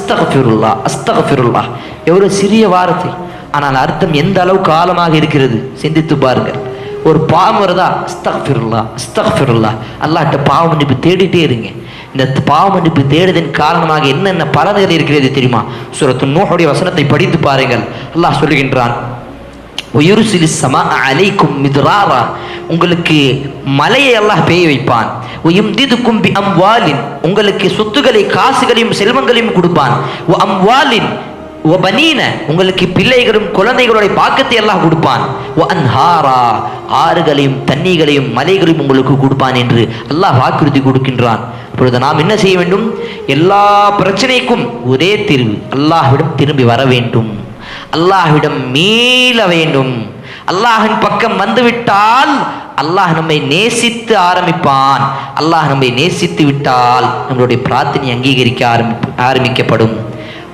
அஸ்தக்ஃபிருல்லா அஸ்தக்ஃபிருல்லா. எவ்வளவு சிறிய வார்த்தை, ஆனால் அர்த்தம் எந்த அளவுக்கு ஆழமாக இருக்கிறது சிந்தித்து பாருங்கள். ஒரு பாவம் வருதா, அஸ்தக்ஃபிருல்லா அஸ்தக்ஃபிருல்லா, அல்லாஹ்ட்ட பாவ மன்னிப்பு தேடிட்டே இருங்க. இந்த பாவ மன்னிப்பு தேடுதன் காரணமாக என்னென்ன பலன்கள் இருக்கிறது தெரியுமா? சூரத்து நூஹுடைய வசனத்தை படித்து பாருங்கள். அல்லாஹ் சொல்லுகின்றான், உயுர்சிலிஸ் ஸமாஅ அலைக்கும் மித்ராரா, உங்களுக்கு மலையை அல்லாஹ் பெய்ய வைப்பான். உயும்திதுக்கும் பி அம்வாலின், உங்களுக்கு சொத்துக்களை காசுகளையும் செல்வங்களையும் கொடுப்பான். வ அம்வாலின் வ பனீன, உங்களுக்கு பிள்ளைகளும் குழந்தைகளுடைய பாக்கத்தை எல்லாம் கொடுப்பான். வ அன்ஹாரா, ஆறுகளையும் தண்ணீர்களையும் மலைகளையும் உங்களுக்கு கொடுப்பான் என்று அல்லாஹ் வாக்குறுதி கொடுக்கின்றான். இப்பொழுது நாம் என்ன செய்ய வேண்டும்? எல்லா பிரச்சனைக்கும் ஒரே தீர்வு, அல்லாஹ்விடம் திரும்பி வர வேண்டும், அல்லாஹ்விடம் மீள வேண்டும். அல்லாஹின் பக்கம் வந்துவிட்டால் அல்லாஹ் நம்மை நேசித்து ஆரம்பிப்பான். அல்லாஹ் நம்மை நேசித்து விட்டால் நம்மளுடைய பிரார்த்தனை அங்கீகரிக்க ஆரம்பிக்கப்படும்.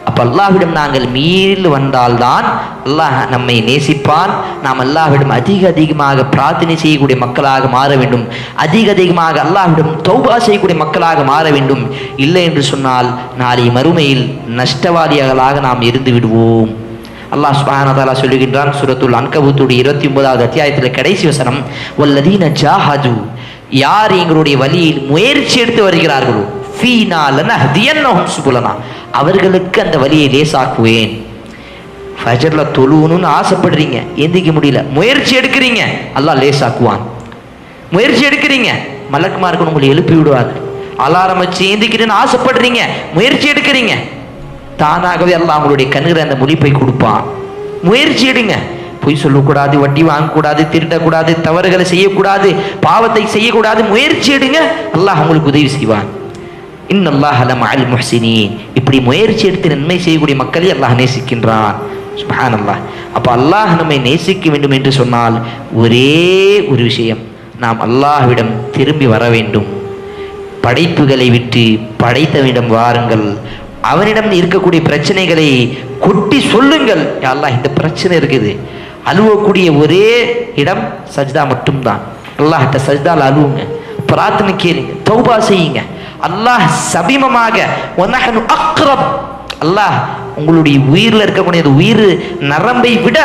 அப்போ அல்லாஹ்விடம் நாங்கள் மீள் வந்தால்தான் அல்லாஹ் நம்மை நேசிப்பான். நாம் அல்லாஹ்விடம் அதிகமாக பிரார்த்தனை செய்யக்கூடிய மக்களாக மாற வேண்டும். அதிகமாக அல்லாஹ்விடம் தௌபா செய்யக்கூடிய மக்களாக மாற வேண்டும். இல்லை என்று சொன்னால் நாளை மறுமையில் நஷ்டவாதிகளாக நாம் இருந்து விடுவோம். அல்லாஹ் சுப்ஹானஹு வ தஆலா சொல்லுகின்றான் சூரத்துல் அன்கபூத்துடைய 29வது அத்தியாயத்தில் கடைசி வசனம், வல்லதீன ஜாஹது, யார் எங்களுடைய வழியில் முயற்சி எடுத்து வருகிறார்களோ, ஃபீனா லனஹ்தியன்னஹும் சுபுலனா, அவர்களுக்கு அந்த வழியை லேசாக்குவேன். ஃபஜ்ர்ல தொழுவணும்னு ஆசைப்படுறீங்க, எந்திக்க முடியல, முயற்சி எடுக்கிறீங்க, அல்லாஹ் லேசாக்குவான். முயற்சி எடுக்கிறீங்க, மலக்குமார்கள் உங்களை எழுப்பி விடுவார்கள். அலாரம் வச்சு எந்திக்கிறேன்னு ஆசைப்படுறீங்க, முயற்சி எடுக்கிறீங்க, தானாகவே அல்லாஹ் அவங்களுடைய கண்ணுகிற அந்த முழிப்பை கொடுப்பான். முயற்சி எடுங்க. பொய் சொல்லக்கூடாது, வட்டி வாங்கக்கூடாது, திருடக்கூடாது, தவறுகளை செய்யக்கூடாது, பாவத்தை செய்யக்கூடாது. முயற்சி எடுங்க, அல்லாஹ் உங்களுக்கு உதவி செய்வான். இன்னல்லாஹ லமஅல் முஹ்சினீன். இப்படி முயற்சி எடுத்து நன்மை செய்யக்கூடிய மக்களை அல்லாஹ் நேசிக்கின்றான். சுப்ஹானல்லாஹ். அப்போ அல்லாஹ் நம்மை நேசிக்க வேண்டும் என்று சொன்னால் ஒரே ஒரு விஷயம், நாம் அல்லாஹ்விடம் திரும்பி வர வேண்டும். படைப்புகளை விட்டு படைத்தவிடம் வாருங்கள். அவனிடம் இருக்கக்கூடிய பிரச்சனைகளை கொட்டி சொல்லுங்கள். யா அல்லாஹ், இந்த பிரச்சனை இருக்குது. அழுவக்கூடிய ஒரே இடம் சஜ்தா மட்டும்தான். அல்லாஹ்ட்ட சஜ்தால அழுவுங்க, பிரார்த்தனை கேளுங்க, தௌபா செய்யுங்க. அல்லாஹ் சபீமமாக வநஹ்னு அக்ரப், அல்லாஹ் உங்களுடைய உயிரில் இருக்கக்கூடிய உயிர் நரம்பை விட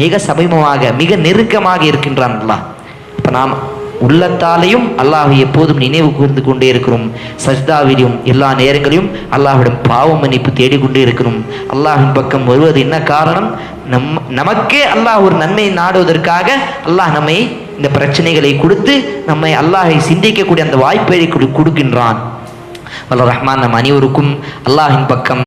மிக சபீமமாக மிக நெருக்கமாக இருக்கின்றான் அல்லாஹ். இப்போ நாம் உள்ளத்தாலையும் அல்லாஹை எப்போதும் நினைவு கூர்ந்து கொண்டே இருக்கிறோம். சஜ்தாவிலும் எல்லா நேரங்களிலும் அல்லாஹ்விடம் பாவ மன்னிப்பு தேடிக்கொண்டே இருக்கணும். அல்லாஹின் பக்கம் வருவது என்ன காரணம்? நமக்கே அல்லாஹ் ஒரு நன்மை நாடுவதற்காக அல்லாஹ் நம்மை இந்த பிரச்சனைகளை கொடுத்து நம்மை அல்லாஹை சிந்திக்கக்கூடிய அந்த வாய்ப்பை கொடுக்கின்றான். வல்ல ரஹ்மான் நம் அனைவருக்கும் அல்லாஹின் பக்கம்